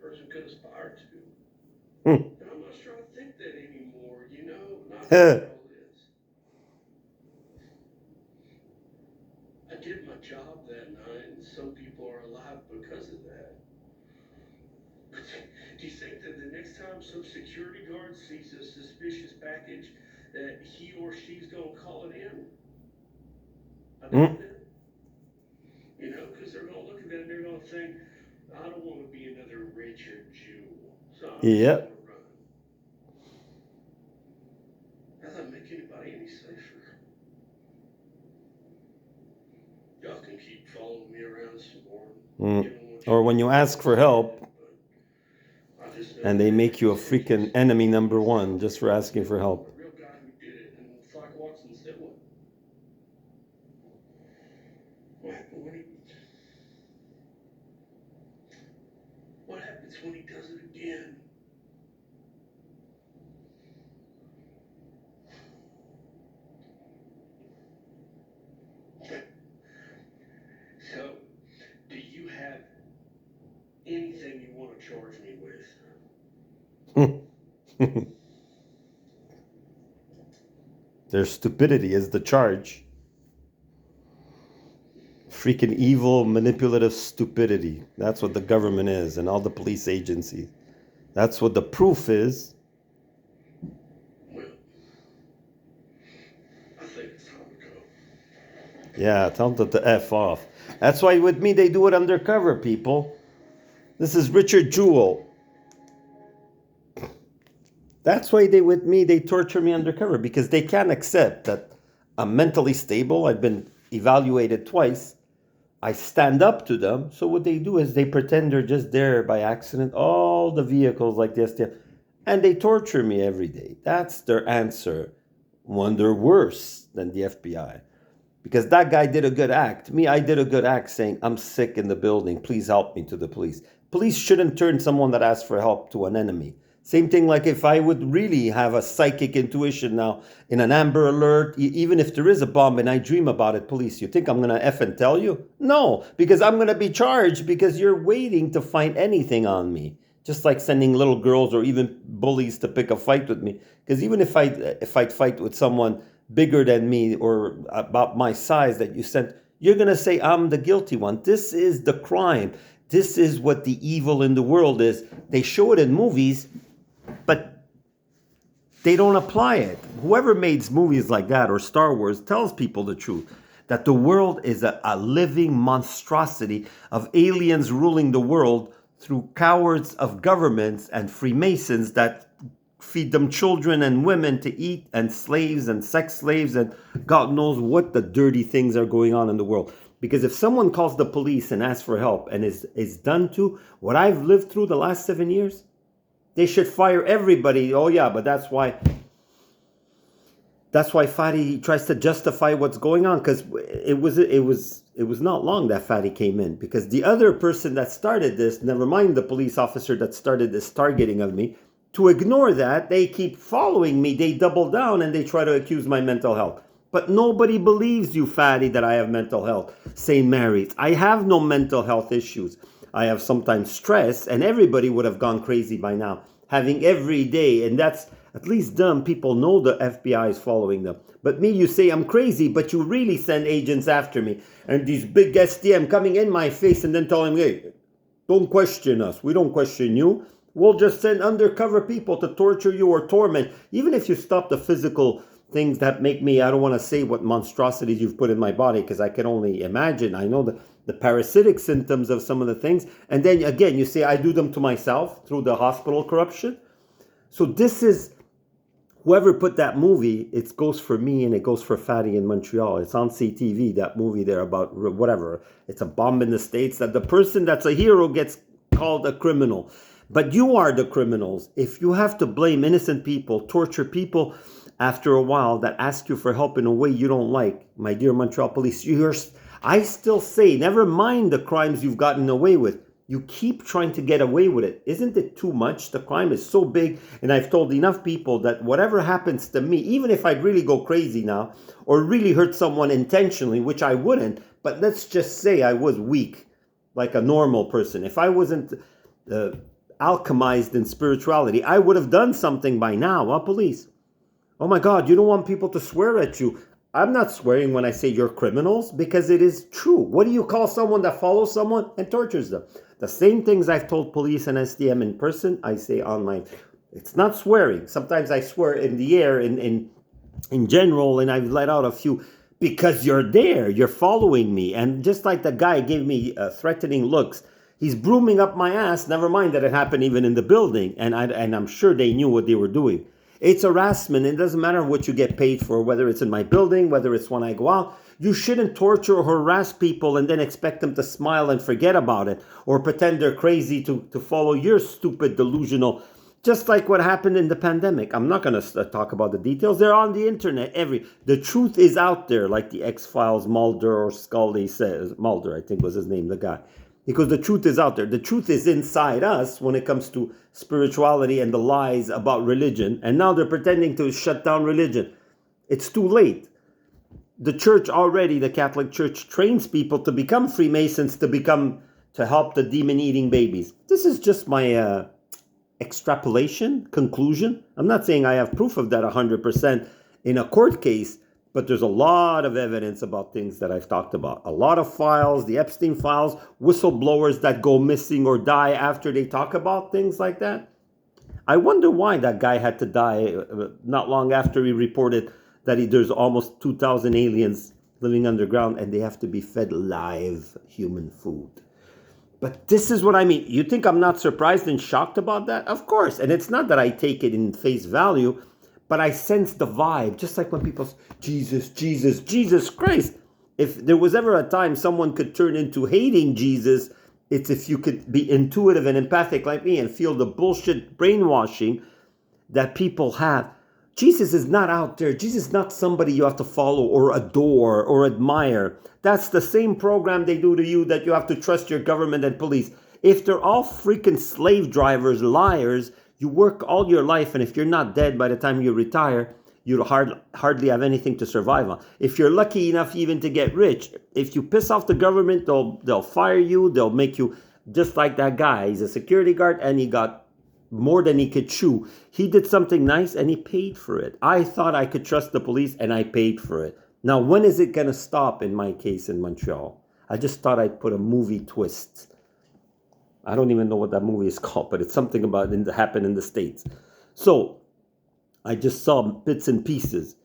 person could aspire to. Hmm. And I'm not sure I think that anymore, not how the world is. I did my job that night, and some people are alive because of that. But do you think that the next time some security guard sees a suspicious package, that he or she's going to call it in? I Hmm. doubt it. Because they're going to look at that and they're going to think, I don't want to be another Richard Jewell, so I'm just Yeah. going to run. That doesn't make anybody any safer. Y'all can keep following me around some more. Hmm. Or when you ask for help and they make you a freaking enemy number one just for asking for help. A real guy who did it, and Flock Watson said what? What happens when he does it again? So, do you have anything you want to charge me with? Their stupidity is the charge. Freaking evil, manipulative stupidity. That's what the government is and all the police agencies. That's what the proof is. Well, I think it's time to go. Yeah, tell them to F off. That's why with me they do it undercover, people. This is Richard Jewell. That's why they torture me undercover, because they can't accept that I'm mentally stable. I've been evaluated twice. I stand up to them. So what they do is they pretend they're just there by accident. All the vehicles like this, and they torture me every day. That's their answer when they're worse than the FBI. Because that guy did a good act. Me, I did a good act saying, I'm sick in the building. Please help me, to the police. Police shouldn't turn someone that asks for help to an enemy. Same thing like if I would really have a psychic intuition now in an Amber Alert, even if there is a bomb and I dream about it, police, you think I'm going to effing tell you? No, because I'm going to be charged because you're waiting to find anything on me. Just like sending little girls or even bullies to pick a fight with me. Because even if I'd fight with someone bigger than me or about my size that you sent, you're going to say I'm the guilty one. This is the crime. This is what the evil in the world is. They show it in movies, but they don't apply it. Whoever makes movies like that or Star Wars tells people the truth, that the world is a living monstrosity of aliens ruling the world through cowards of governments and Freemasons that feed them children and women to eat, and slaves and sex slaves, and God knows what the dirty things are going on in the world. Because if someone calls the police and asks for help and is done to what I've lived through the last 7 years, they should fire everybody. Oh yeah, but that's why Fadi tries to justify what's going on, because it was not long that Fadi came in, because the other person that started this, never mind the police officer that started this targeting of me, to ignore that, they keep following me. They double down and they try to accuse my mental health. But nobody believes you, Fadi, that I have mental health. St. Mary's, I have no mental health issues. I have sometimes stress, and everybody would have gone crazy by now, having every day, and that's, at least dumb people know the FBI is following them. But me, you say I'm crazy, but you really send agents after me, and these big STM coming in my face and then telling me, hey, don't question us. We don't question you. We'll just send undercover people to torture you or torment. Even if you stop the physical things that make me, I don't want to say what monstrosities you've put in my body, because I can only imagine. I know the parasitic symptoms of some of the things. And then again, you say I do them to myself through the hospital corruption. So this is, whoever put that movie, it goes for me and it goes for Fadi in Montreal. It's on CTV, that movie there about whatever. It's a bomb in the States, that the person that's a hero gets called a criminal. But you are the criminals. If you have to blame innocent people, torture people after a while that ask you for help in a way you don't like, my dear Montreal police, I still say, never mind the crimes you've gotten away with. You keep trying to get away with it. Isn't it too much? The crime is so big, and I've told enough people that whatever happens to me, even if I'd really go crazy now, or really hurt someone intentionally, which I wouldn't, but let's just say I was weak, like a normal person. If I wasn't alchemized in spirituality, I would have done something by now, police. Oh my God, you don't want people to swear at you. I'm not swearing when I say you're criminals because it is true. What do you call someone that follows someone and tortures them? The same things I've told police and SDM in person, I say online. It's not swearing. Sometimes I swear in the air in general, and I've let out a few because you're there, you're following me. And just like the guy gave me threatening looks, he's brooming up my ass. Never mind that it happened even in the building, and I'm sure they knew what they were doing. It's harassment. It doesn't matter what you get paid for, whether it's in my building, whether it's when I go out. You shouldn't torture or harass people and then expect them to smile and forget about it or pretend they're crazy to follow your stupid delusional. Just like what happened in the pandemic. I'm not going to talk about the details. They're on the internet. The truth is out there, like the X-Files Mulder or Scully says. Mulder, I think was his name, the guy. Because the truth is out there. The truth is inside us when it comes to spirituality and the lies about religion. And now they're pretending to shut down religion. It's too late. The church already, the Catholic Church, trains people to become Freemasons, to help the demon-eating babies. This is just my extrapolation, conclusion. I'm not saying I have proof of that 100% in a court case, but there's a lot of evidence about things that I've talked about. A lot of files, the Epstein files, whistleblowers that go missing or die after they talk about things like that. I wonder why that guy had to die not long after he reported that there's almost 2,000 aliens living underground and they have to be fed live human food. But this is what I mean. You think I'm not surprised and shocked about that? Of course. And it's not that I take it in face value, but I sense the vibe. Just like when people say, Jesus, Jesus, Jesus Christ. If there was ever a time someone could turn into hating Jesus, it's if you could be intuitive and empathic like me and feel the bullshit brainwashing that people have. Jesus is not out there. Jesus is not somebody you have to follow or adore or admire. That's the same program they do to you that you have to trust your government and police. If they're all freaking slave drivers, liars, you work all your life, and if you're not dead by the time you retire, you hardly have anything to survive on. If you're lucky enough even to get rich, if you piss off the government, they'll fire you. They'll make you just like that guy. He's a security guard, and he got more than he could chew. He did something nice and he paid for it. I thought I could trust the police and I paid for it. Now, when is it going to stop in my case in Montreal? I just thought I'd put a movie twist. I don't even know what that movie is called, but it's something about it happened in the States. So I just saw bits and pieces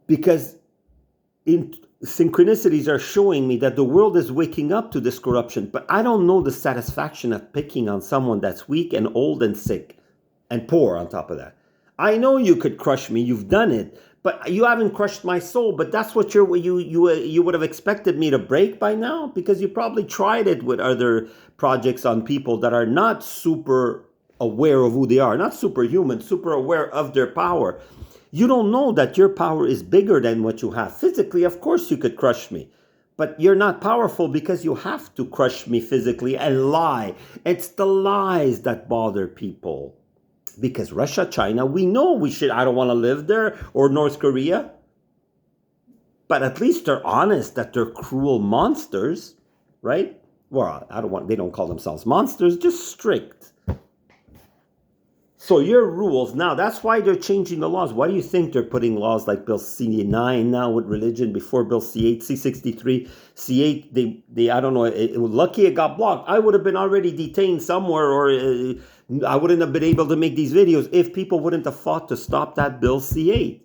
because synchronicities are showing me that the world is waking up to this corruption, but I don't know the satisfaction of picking on someone that's weak and old and sick and poor on top of that. I know you could crush me, you've done it, but you haven't crushed my soul. But that's what you would have expected me to break by now, because you probably tried it with other projects on people that are not super aware of who they are, not superhuman, super aware of their power. You don't know that your power is bigger than what you have. Physically, of course, you could crush me. But you're not powerful because you have to crush me physically and lie. It's the lies that bother people. Because Russia, China, we know I don't want to live there, or North Korea. But at least they're honest that they're cruel monsters, right? Well, they don't call themselves monsters, just strict. So your rules, now that's why they're changing the laws. Why do you think they're putting laws like Bill C9 now with religion, before Bill C8, C63, C8, they I don't know, lucky it got blocked. I would have been already detained somewhere, or I wouldn't have been able to make these videos if people wouldn't have fought to stop that Bill C8.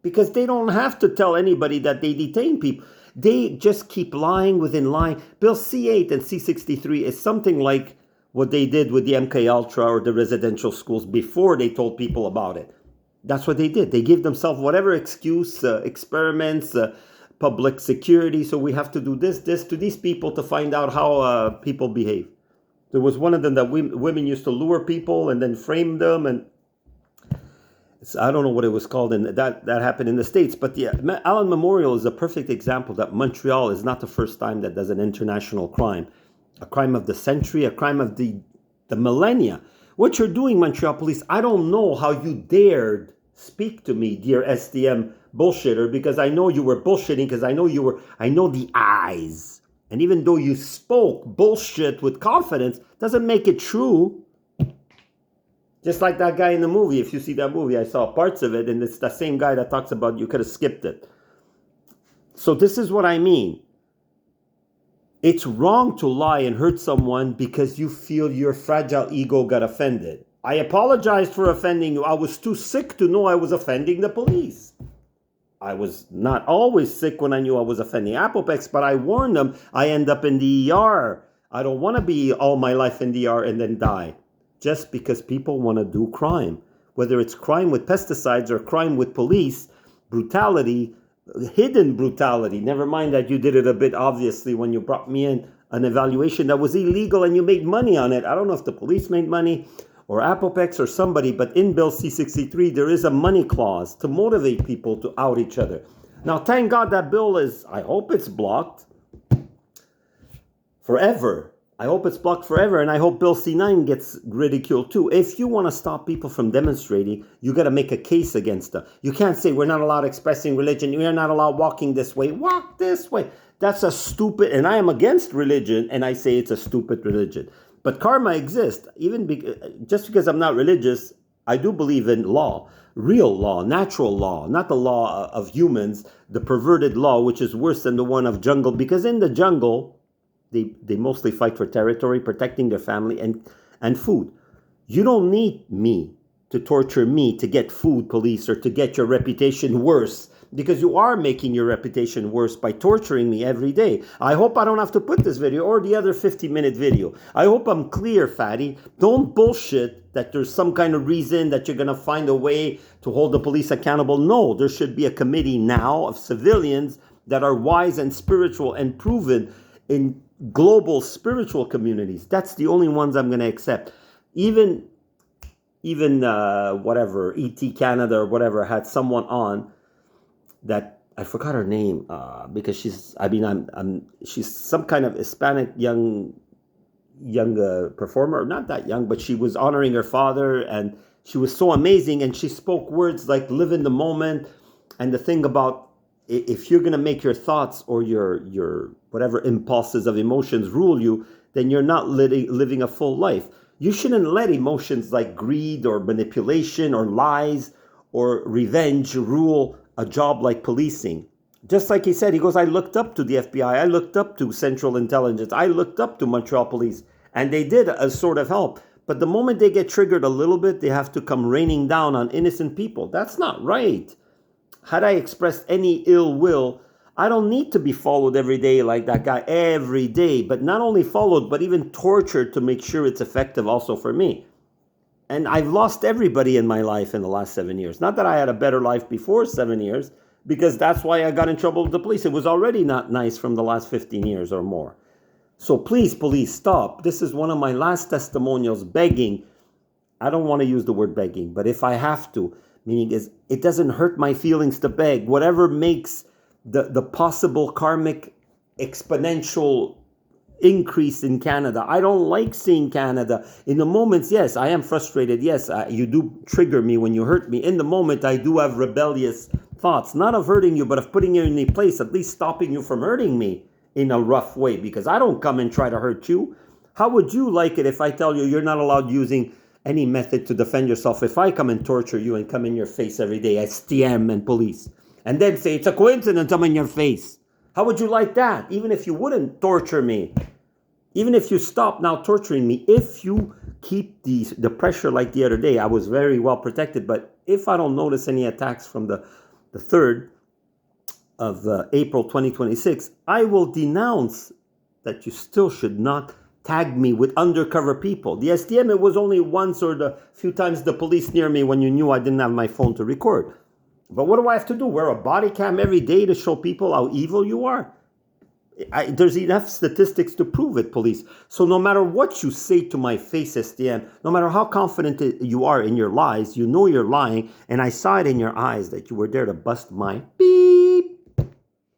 Because they don't have to tell anybody that they detain people. They just keep lying within lying. Bill C8 and C63 is something like what they did with the MK Ultra or the residential schools before they told people about it. That's what they did. They gave themselves whatever excuse, experiments, public security. So we have to do this to these people to find out how people behave. There was one of them that women used to lure people and then frame them, and I don't know what it was called, and that happened in the States. But the Allen Memorial is a perfect example that Montreal is not the first time that does an international crime. A crime of the century, a crime of the millennia. What you're doing, Montreal police, I don't know how you dared speak to me, dear SDM bullshitter, because I know you were bullshitting, because I know the eyes. And even though you spoke bullshit with confidence, doesn't make it true. Just like that guy in the movie. If you see that movie, I saw parts of it, and it's the same guy that talks about you could have skipped it. So this is what I mean. It's wrong to lie and hurt someone because you feel your fragile ego got offended. I apologized for offending you. I was too sick to know I was offending the police. I was not always sick when I knew I was offending Apopex, but I warned them I end up in the ER. I don't want to be all my life in the ER and then die. Just because people want to do crime. Whether it's crime with pesticides or crime with police, brutality, hidden brutality. Never mind that you did it a bit obviously when you brought me in an evaluation that was illegal and you made money on it. I don't know if the police made money or Apopex or somebody, but in Bill C-63, there is a money clause to motivate people to out each other. Now, thank God that bill is, I hope it's blocked forever. I hope it's blocked forever, and I hope Bill C-9 gets ridiculed too. If you want to stop people from demonstrating, you got to make a case against them. You can't say we're not allowed expressing religion, we're not allowed walking this way, walk this way. That's a stupid, and I am against religion, and I say it's a stupid religion. But karma exists. Just because I'm not religious, I do believe in law, real law, natural law, not the law of humans, the perverted law, which is worse than the one of jungle. Because in the jungle, they mostly fight for territory, protecting their family and food. You don't need me to torture me to get food, police, or to get your reputation worse. Because you are making your reputation worse by torturing me every day. I hope I don't have to put this video or the other 50-minute video. I hope I'm clear, fatty. Don't bullshit that there's some kind of reason that you're going to find a way to hold the police accountable. No, there should be a committee now of civilians that are wise and spiritual and proven in global spiritual communities. That's the only ones I'm going to accept. Even whatever, ET Canada or whatever had someone on that I forgot her name because she's some kind of Hispanic young performer, not that young, but she was honoring her father and she was so amazing, and she spoke words like live in the moment. And the thing about, if you're going to make your thoughts or your whatever impulses of emotions rule you, then you're not living a full life. You shouldn't let emotions like greed or manipulation or lies or revenge rule a job like policing. Just like he said, he goes, I looked up to the FBI, I looked up to Central Intelligence, I looked up to Montreal Police, and they did a sort of help. But the moment they get triggered a little bit, they have to come raining down on innocent people. That's not right. Had I expressed any ill will, I don't need to be followed every day like that guy every day, but not only followed, but even tortured to make sure it's effective also for me. And I've lost everybody in my life in the last 7 years. Not that I had a better life before 7 years, because that's why I got in trouble with the police. It was already not nice from the last 15 years or more. So please, police, stop. This is one of my last testimonials begging. I don't want to use the word begging, but if I have to, meaning is it doesn't hurt my feelings to beg. Whatever makes the possible karmic exponential increase in Canada. I don't like seeing Canada. In the moments, yes, I am frustrated. Yes, you do trigger me when you hurt me. In the moment, I do have rebellious thoughts, not of hurting you, but of putting you in a place, at least stopping you from hurting me in a rough way, because I don't come and try to hurt you. How would you like it if I tell you you're not allowed using any method to defend yourself if I come and torture you and come in your face every day as STM and police, and then say it's a coincidence I'm in your face? How would you like that? Even if you wouldn't torture me, even if you stop now torturing me, if you keep the pressure like the other day, I was very well protected, but if I don't notice any attacks from the 3rd of April 2026, I will denounce that you still should not tag me with undercover people. The STM, it was only once or the few times the police near me when you knew I didn't have my phone to record. But what do I have to do? Wear a body cam every day to show people how evil you are? There's enough statistics to prove it, police. So no matter what you say to my face, STM, no matter how confident you are in your lies, you know you're lying, and I saw it in your eyes that you were there to bust my beep.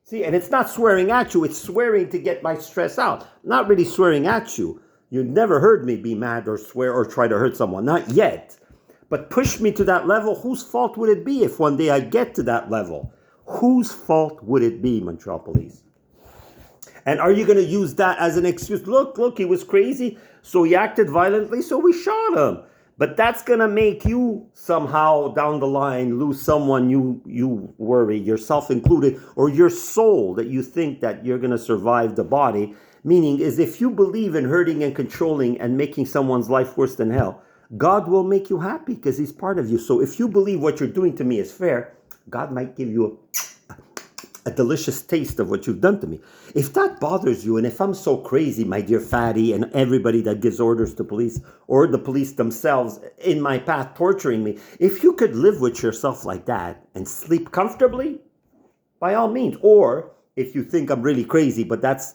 See, and it's not swearing at you, it's swearing to get my stress out. Not really swearing at you. You've never heard me be mad or swear or try to hurt someone, not yet. But push me to that level, whose fault would it be if one day I get to that level? Whose fault would it be, Montreal Police? And are you going to use that as an excuse? Look, he was crazy, so he acted violently, so we shot him. But that's gonna make you somehow down the line lose someone you worry, yourself included, or your soul that you think that you're gonna survive the body. Meaning is if you believe in hurting and controlling and making someone's life worse than hell, God will make you happy because He's part of you. So if you believe what you're doing to me is fair, God might give you a delicious taste of what you've done to me. If that bothers you, and if I'm so crazy, my dear fatty, and everybody that gives orders to police, or the police themselves in my path torturing me, if you could live with yourself like that and sleep comfortably, by all means. Or if you think I'm really crazy, but that's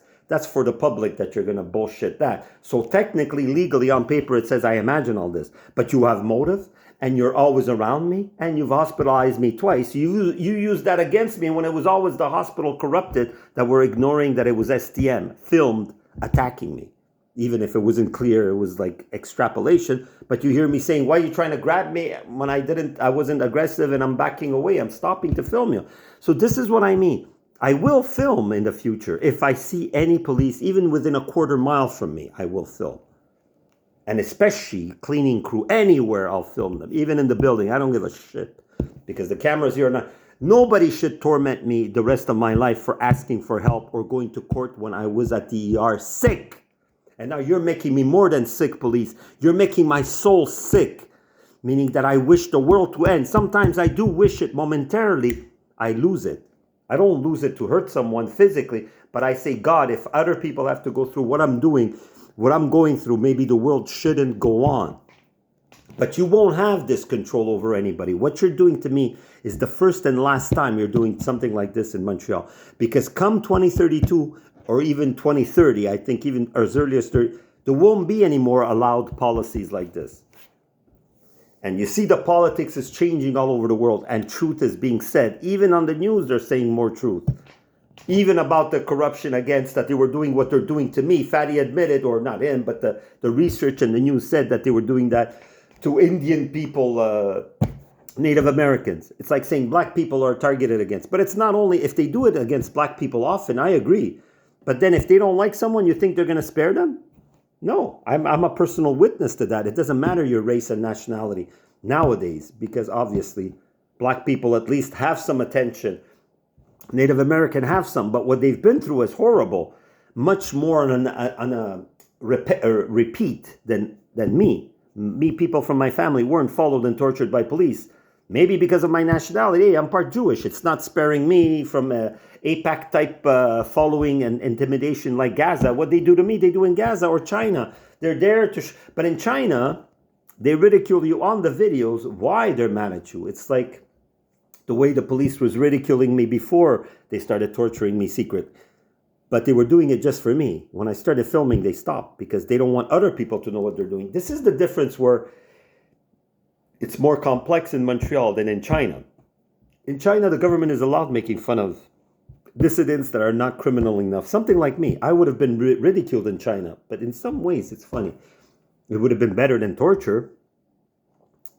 for the public that you're going to bullshit that. So technically, legally, on paper, it says I imagine all this. But you have motive, and you're always around me, and you've hospitalized me twice. You used that against me when it was always the hospital corrupted that were ignoring that it was STM, filmed, attacking me. Even if it wasn't clear, it was like extrapolation. But you hear me saying, why are you trying to grab me when I wasn't aggressive and I'm backing away. I'm stopping to film you. So this is what I mean. I will film in the future. If I see any police, even within a quarter mile from me, I will film. And especially cleaning crew, anywhere I'll film them. Even in the building, I don't give a shit. Because the cameras here are not... Nobody should torment me the rest of my life for asking for help or going to court when I was at the ER sick. And now you're making me more than sick, police. You're making my soul sick. Meaning that I wish the world to end. Sometimes I do wish it momentarily. I lose it. I don't lose it to hurt someone physically. But I say, God, if other people have to go through what I'm doing, what I'm going through, maybe the world shouldn't go on. But you won't have this control over anybody. What you're doing to me is the first and last time you're doing something like this in Montreal. Because come 2032 or even 2030, I think even as early as 30, there won't be any more allowed policies like this. And you see the politics is changing all over the world and truth is being said. Even on the news, they're saying more truth. Even about the corruption against that they were doing what they're doing to me. Fatty admitted, or not him, but the research and the news said that they were doing that to Indian people, Native Americans. It's like saying black people are targeted against. But it's not only if they do it against black people often, I agree. But then if they don't like someone, you think they're going to spare them? No, I'm a personal witness to that. It doesn't matter your race and nationality nowadays, because obviously black people at least have some attention. Native American have some, but what they've been through is horrible. Much more on a repeat than me. Me, people from my family weren't followed and tortured by police. Maybe because of my nationality. Hey, I'm part Jewish. It's not sparing me from APAC type following and intimidation like Gaza. What they do to me, they do in Gaza or China. They're there to... But in China, they ridicule you on the videos. Why they're mad at you? It's like the way the police was ridiculing me before they started torturing me secret. But they were doing it just for me. When I started filming, they stopped because they don't want other people to know what they're doing. This is the difference where it's more complex in Montreal than in China. In China, the government is allowed making fun of dissidents that are not criminal enough. Something like me. I would have been ridiculed in China. But in some ways, it's funny. It would have been better than torture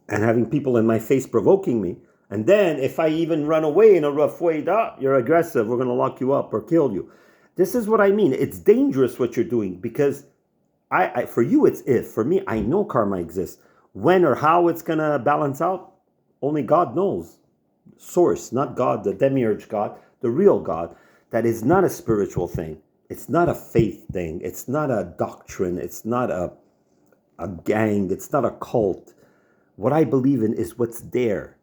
and having people in my face provoking me. And then if I even run away in a rough way, you're aggressive, we're going to lock you up or kill you. This is what I mean. It's dangerous what you're doing because for you it's if. For me, I know karma exists. When or how it's going to balance out, only God knows. Source, not God, the demiurge God, the real God. That is not a spiritual thing. It's not a faith thing. It's not a doctrine. It's not a gang. It's not a cult. What I believe in is what's there.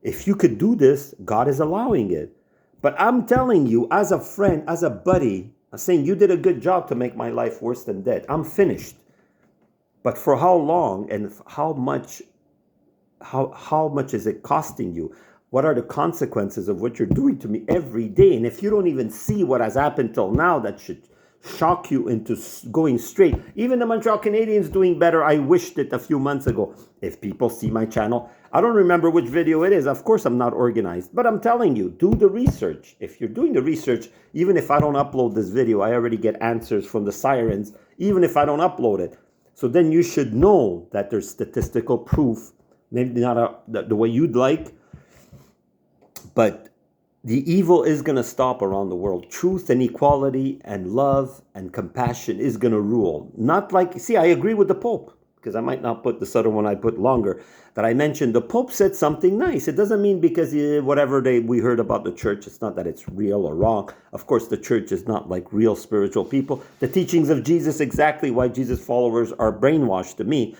If you could do this, God is allowing it. But I'm telling you, as a friend, as a buddy, I'm saying you did a good job to make my life worse than dead. I'm finished. But for how long and how much is it costing you? What are the consequences of what you're doing to me every day? And if you don't even see what has happened till now, that should shock you into going straight. Even the Montreal Canadiens doing better. I wished it a few months ago. If people see my channel, I don't remember which video it is. Of course, I'm not organized. But I'm telling you, do the research. If you're doing the research, even if I don't upload this video, I already get answers from the sirens, even if I don't upload it. So then you should know that there's statistical proof, maybe not the way you'd like, but the evil is going to stop around the world. Truth and equality and love and compassion is going to rule. Not like, see, I agree with the Pope. because I might not put this other one, I put longer, that I mentioned, the Pope said something nice. It doesn't mean because whatever we heard about the church, it's not that it's real or wrong. Of course, the church is not like real spiritual people. The teachings of Jesus, exactly why Jesus followers are brainwashed to me.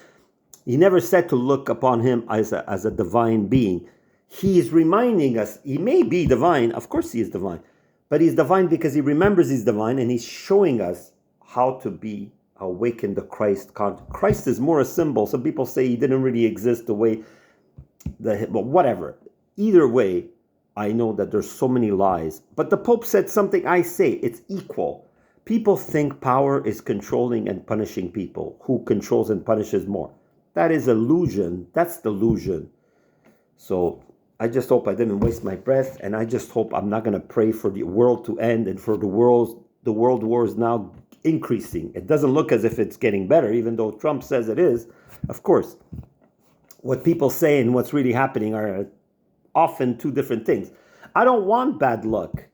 He never said to look upon him as a divine being. He is reminding us, he may be divine, of course he is divine, but he's divine because he remembers he's divine, and he's showing us how to be awakened to Christ. Christ is more a symbol. Some people say he didn't really exist the way, but whatever. Either way, I know that there's so many lies. But the Pope said something, I say, it's equal. People think power is controlling and punishing people. Who controls and punishes more? That is illusion. That's delusion. So I just hope I didn't waste my breath, and I just hope I'm not going to pray for the world to end and for the world wars now increasing. It doesn't look as if it's getting better, even though Trump says it is. Of course, what people say and what's really happening are often two different things. I don't want bad luck.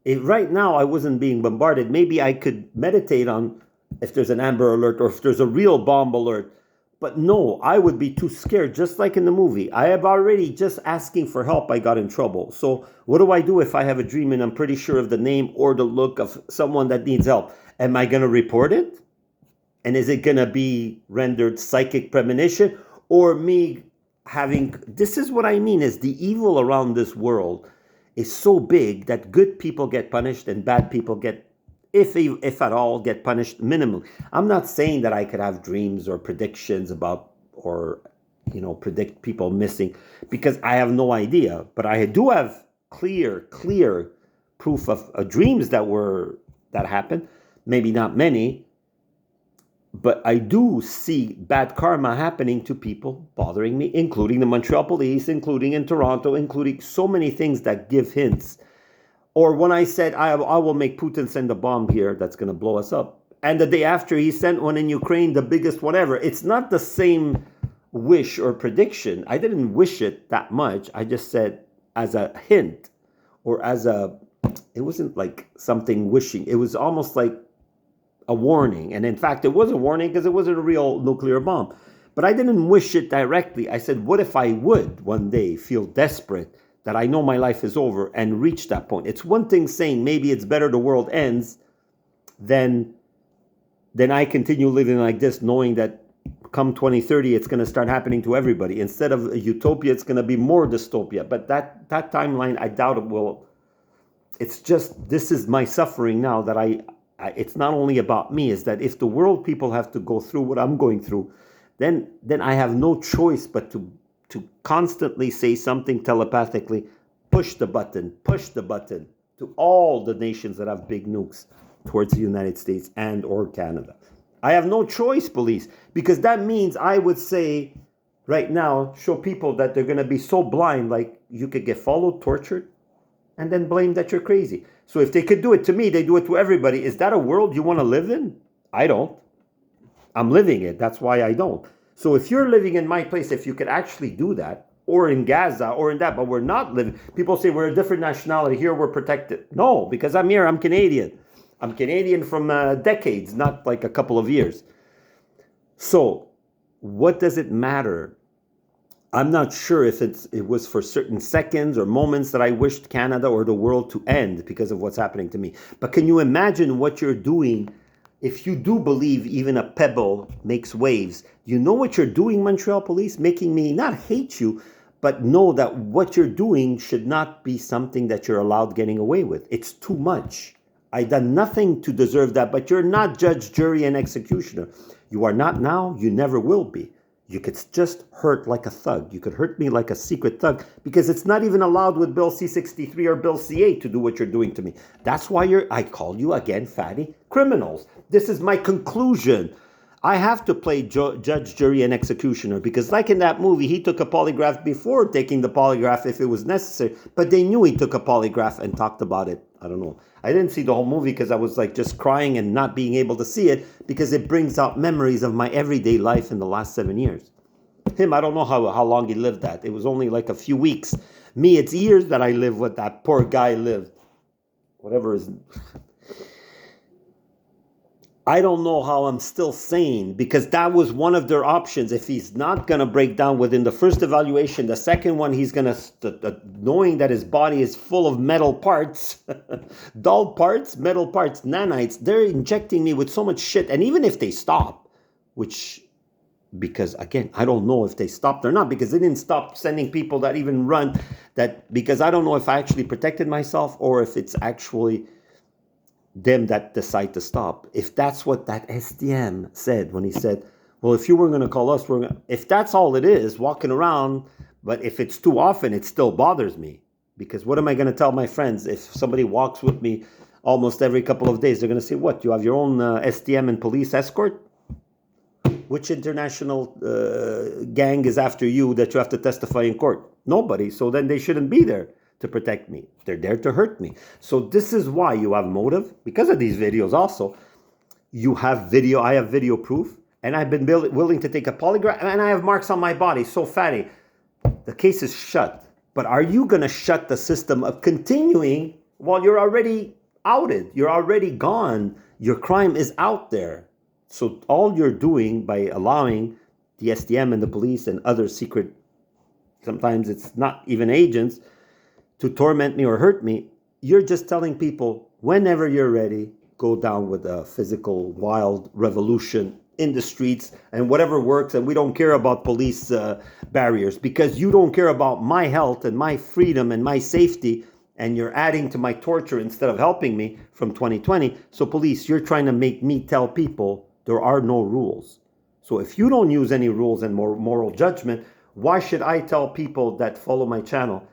If right now I wasn't being bombarded, maybe I could meditate on if there's an Amber Alert or if there's a real bomb alert. But no, I would be too scared, just like in the movie. I have already, just asking for help, I got in trouble. So what do I do if I have a dream and I'm pretty sure of the name or the look of someone that needs help? Am I going to report it? And is it going to be rendered psychic premonition? Or me having, this is what I mean, is the evil around this world is so big that good people get punished and bad people get, if at all, get punished minimally. I'm not saying that I could have dreams or predictions about, or, predict people missing, because I have no idea. But I do have clear proof of dreams that happened. Maybe not many, but I do see bad karma happening to people bothering me, including the Montreal police, including in Toronto, including so many things that give hints. Or when I said, I will make Putin send a bomb here that's going to blow us up. And the day after, he sent one in Ukraine, the biggest one ever. It's not the same wish or prediction. I didn't wish it that much. I just said as a hint, or it wasn't like something wishing. It was almost like a warning. And in fact, it was a warning because it wasn't a real nuclear bomb. But I didn't wish it directly. I said, what if I would one day feel desperate that I know my life is over and reach that point? It's one thing saying maybe it's better the world ends than I continue living like this, knowing that come 2030 it's going to start happening to everybody. Instead of a utopia, it's going to be more dystopia. But that timeline, I doubt it will. It's just, this is my suffering now that it's not only about me, is that if the world people have to go through what I'm going through, then I have no choice but to constantly say something telepathically, push the button to all the nations that have big nukes towards the United States and or Canada. I have no choice, police, because that means I would say right now, show people that they're going to be so blind, like you could get followed, tortured, and then blame that you're crazy. So if they could do it to me, they do it to everybody. Is that a world you want to live in? I don't. I'm living it. That's why I don't. So if you're living in my place, if you could actually do that, or in Gaza, or in that, but we're not living. People say we're a different nationality. Here we're protected. No, because I'm here. I'm Canadian. I'm Canadian from decades, not like a couple of years. So what does it matter? I'm not sure if it was for certain seconds or moments that I wished Canada or the world to end because of what's happening to me. But can you imagine what you're doing if you do believe even a pebble makes waves? You know what you're doing, Montreal police? Making me not hate you, but know that what you're doing should not be something that you're allowed getting away with. It's too much. I done nothing to deserve that, but you're not judge, jury, and executioner. You are not now, you never will be. You could just hurt like a thug. You could hurt me like a secret thug, because it's not even allowed with Bill C-63 or Bill C-8 to do what you're doing to me. That's why I call you again, fatty, criminals. This is my conclusion. I have to play judge, jury, and executioner, because like in that movie, he took a polygraph before taking the polygraph if it was necessary, but they knew he took a polygraph and talked about it. I don't know. I didn't see the whole movie because I was like just crying and not being able to see it, because it brings out memories of my everyday life in the last 7 years. Him, I don't know how long he lived that. It was only like a few weeks. Me, it's years that I live what that poor guy lived. Whatever is... I don't know how I'm still sane, because that was one of their options. If he's not going to break down within the first evaluation, the second one, he's going to, knowing that his body is full of metal parts, dull parts, metal parts, nanites, they're injecting me with so much shit. And even if they stop, which, because again, I don't know if they stopped or not, because they didn't stop sending people that even run that, because I don't know if I actually protected myself or if it's actually them that decide to stop. If that's what that SDM said when he said, well, if you were going to call us, if that's all it is, walking around, but if it's too often, it still bothers me. Because what am I going to tell my friends if somebody walks with me almost every couple of days? They're going to say, what, you have your own SDM and police escort? Which international gang is after you that you have to testify in court? Nobody. So then they shouldn't be there to protect me. They're there to hurt me. So this is why you have motive. Because of these videos also, you have video, I have video proof, and I've been willing to take a polygraph, and I have marks on my body. So fatty, the case is shut. But are you going to shut the system of continuing while you're already outed? You're already gone. Your crime is out there. So all you're doing by allowing the SDM and the police and other secret, sometimes it's not even agents, to torment me or hurt me, you're just telling people, whenever you're ready, go down with a physical wild revolution in the streets and whatever works, and we don't care about police barriers, because you don't care about my health and my freedom and my safety, and you're adding to my torture instead of helping me from 2020. So police, you're trying to make me tell people there are no rules. So if you don't use any rules and moral judgment, why should I tell people that follow my channel,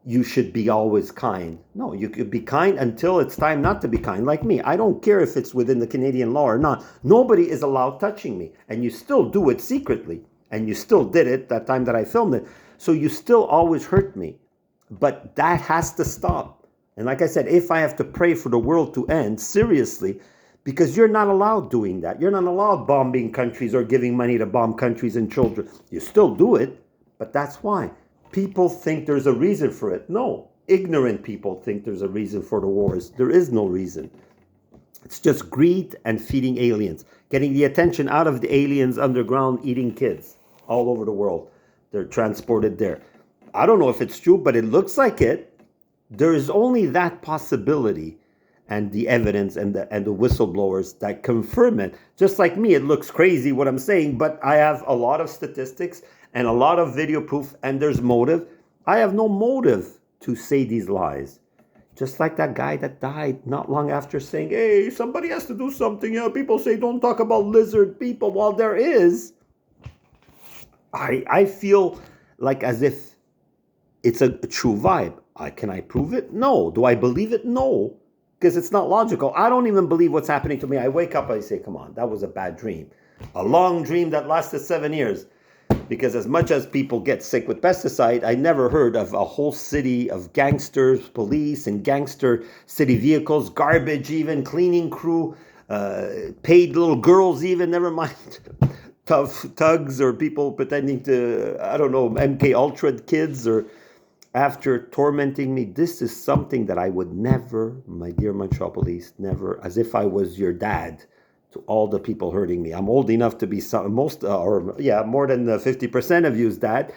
you should be always kind? No, you could be kind until it's time not to be kind, like me. I don't care if it's within the Canadian law or not. Nobody is allowed touching me. And you still do it secretly. And you still did it that time that I filmed it. So you still always hurt me. But that has to stop. And like I said, if I have to pray for the world to end, seriously, because you're not allowed doing that. You're not allowed bombing countries or giving money to bomb countries and children. You still do it, but that's why. People think there's a reason for it. No, ignorant people think there's a reason for the wars. There is no reason. It's just greed and feeding aliens. Getting the attention out of the aliens underground eating kids all over the world. They're transported there. I don't know if it's true, but it looks like it. There is only that possibility, and the evidence and the whistleblowers that confirm it. Just like me, it looks crazy what I'm saying, but I have a lot of statistics and a lot of video proof, and there's motive. I have no motive to say these lies. Just like that guy that died not long after saying, hey, somebody has to do something. You know, people say don't talk about lizard people. While there is, I feel like as if it's a true vibe. Can I prove it? No. Do I believe it? No. Because it's not logical. I don't even believe what's happening to me. I wake up, I say, come on, that was a bad dream. A long dream that lasted 7 years. Because as much as people get sick with pesticide, I never heard of a whole city of gangsters, police, and gangster city vehicles, garbage even, cleaning crew, paid little girls even, never mind tough thugs or people pretending to, I don't know, MK Ultra kids, or after tormenting me. This is something that I would never, my dear Montreal police, never, as if I was your dad, to all the people hurting me. I'm old enough to be more than 50% of you's dad.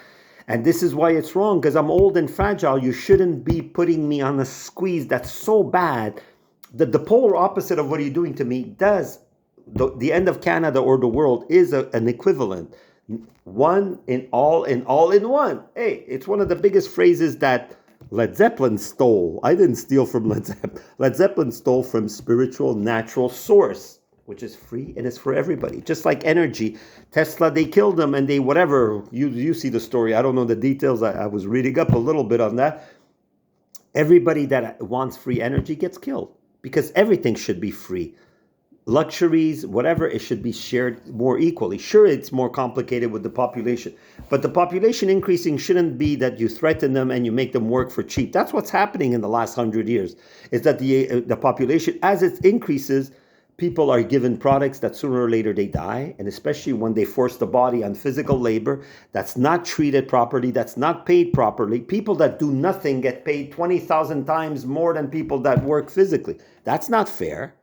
And this is why it's wrong, because I'm old and fragile. You shouldn't be putting me on a squeeze that's so bad that the polar opposite of what you're doing to me does. The end of Canada or the world is an equivalent. One in all in one. Hey, it's one of the biggest phrases that Led Zeppelin stole. I didn't steal from Led Zeppelin. Led Zeppelin stole from spiritual, natural source, which is free and is for everybody. Just like energy. Tesla, they killed them and they whatever. You see the story. I don't know the details. I was reading up a little bit on that. Everybody that wants free energy gets killed because everything should be free. Luxuries, whatever, it should be shared more equally. Sure, it's more complicated with the population, but the population increasing shouldn't be that you threaten them and you make them work for cheap. That's what's happening in the last 100 years, is that the population, as it increases, people are given products that sooner or later they die, and especially when they force the body on physical labor that's not treated properly, that's not paid properly. People that do nothing get paid 20,000 times more than people that work physically. That's not fair.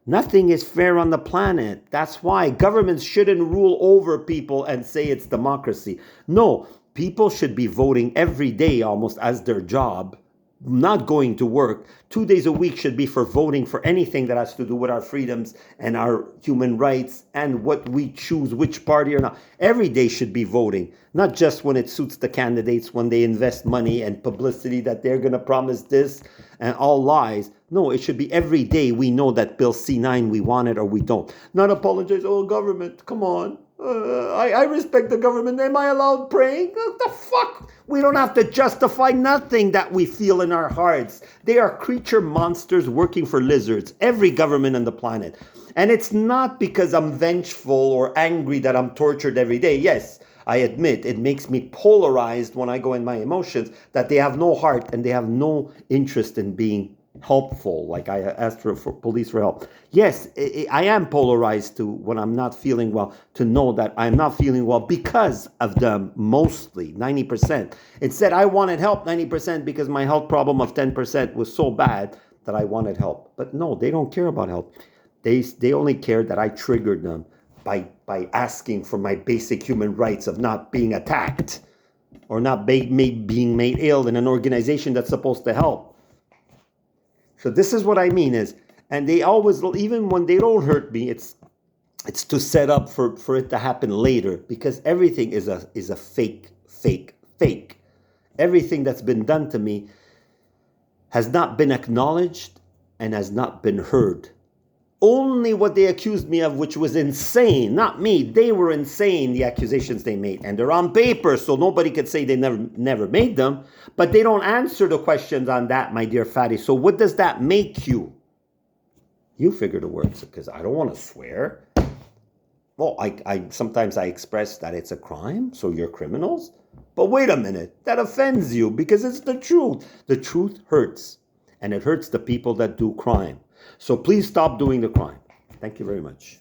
Nothing is fair on the planet. That's why governments shouldn't rule over people and say it's democracy. No, people should be voting every day almost as their job, not going to work. 2 days a week should be for voting for anything that has to do with our freedoms and our human rights and what we choose, which party or not. Every day should be voting, not just when it suits the candidates, when they invest money and publicity that they're going to promise this and all lies. No, it should be every day we know that Bill C9, we want it or we don't. Not apologize, oh, government, come on. I respect the government. Am I allowed praying? What the fuck? We don't have to justify nothing that we feel in our hearts. They are creature monsters working for lizards, every government on the planet. And it's not because I'm vengeful or angry that I'm tortured every day. Yes, I admit it makes me polarized when I go in my emotions, that they have no heart and they have no interest in being helpful. Like I asked for police for help. Yes, I am polarized to when I'm not feeling well, to know that I'm not feeling well because of them, mostly 90%. Instead, I wanted help 90% because my health problem of 10% was so bad that I wanted help. But no, they don't care about help. They only care that I triggered them by asking for my basic human rights of not being attacked or not being made ill in an organization that's supposed to help. So this is what I mean is, and they always, even when they don't hurt me, it's to set up for it to happen later, because everything is a fake. Everything that's been done to me has not been acknowledged and has not been heard. Only what they accused me of, which was insane, not me. They were insane, the accusations they made. And they're on paper, so nobody could say they never made them. But they don't answer the questions on that, my dear fatty. So what does that make you? You figure the words, because I don't want to swear. Well, I sometimes I express that it's a crime, so you're criminals. But wait a minute, that offends you because it's the truth. The truth hurts, and it hurts the people that do crime. So please stop doing the crime. Thank you very much.